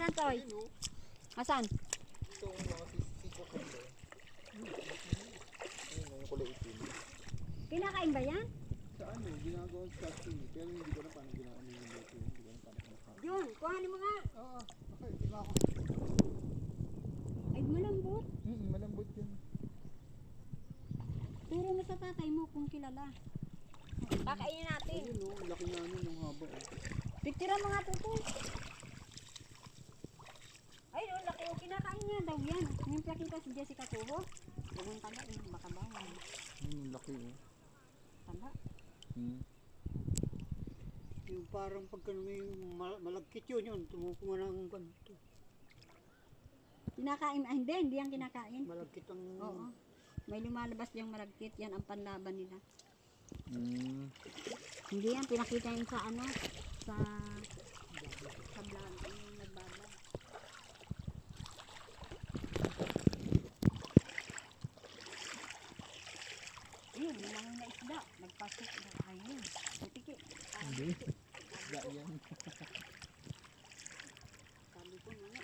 Asan, Toy? Asan? Ito ang mga sisiko ko ba? Ayun, yung kulay itim. Kinakain ba yan? Sa ano, ginagawa sa sashimi. Pero hindi ko na paano ginagawa yung luto. Hindi ko na paano kinakain. Yun, kuhanin mo nga. Oo, okay, tingnan ako. Ay, malambot. Malambot yun. Turo mo sa tatay mo kung kilala. Kakainin natin. Ayun o, laki nga nun, yung haba o. Picturean mo nga tutoy. Ay, no, laki o. Kinakain niya daw yan. Yung pakita si Jessica Tuho. Huwag mong taba, baka bawal. Laki o. Taba. Yung parang pagka may malagkit yun, tumupunga ng ganito. Kinakain, hindi yan kinakain. Malagkit ang... Oo. May lumalabas diyang malagkit, yan ang panlaban nila. Hindi yan, pinakita yun sa ano, sa vlog, yung nagbabag. Ayun, yung mga na isda, nagpasok na ayun. Butiki. Hindi. Isda yan. Sabi ko nga.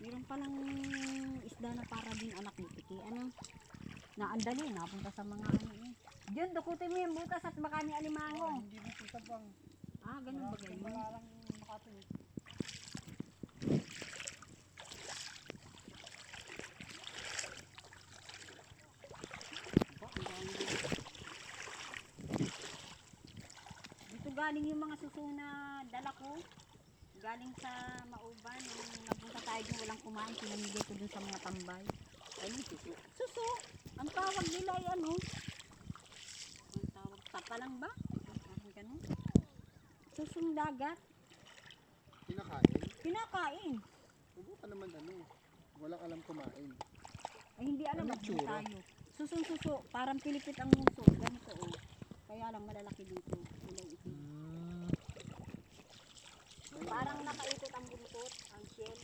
Meron palang isda na para din anak ni Tiki. Ano? Naandali, napunta sa mga ano eh. Diyan, dukutin mo yung butas at baka ni alimango. Hindi mo kusabang. Ah, ganun ba ganun? Malalang makatuloy. Dito galing yung mga suso na dala ko. Galing sa Mauban. Nung napunta tayo dun, walang kumain. Pinamigay ko dun sa mga tambay. Ano yung suso? Suso! Ang tawag nila ay ano? Ang tawag, tapa lang ba? Parang ganun. Susong dagat. Kinakain? Kinakain. Huwag ka naman ano. Walang alam kumain. Ay hindi alam Ano na tsura? tayo. Susong suso. Parang pilipit ang muso. Ganito oh. Kaya lang malalaki dito. Kulay itim. Parang nakaikot ang buntot. Ang shell.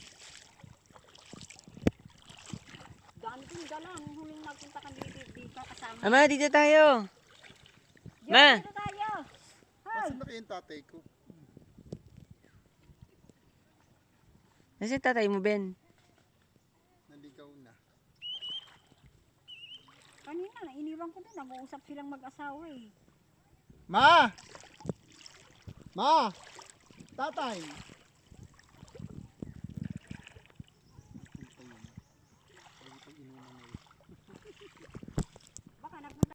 Dami kong dala. Nung huling nagpunta kami dito kasama. Ama, dito tayo. Diyan, Ma! dito tayo. Hi! Nasaan na kayo yung tatay ko? Nasaan tatay mo, Ben? Naligaw na. Kanina, iniwan ko doon. Nag-uusap silang mag-asawa eh. Ma! Ma! Tatay!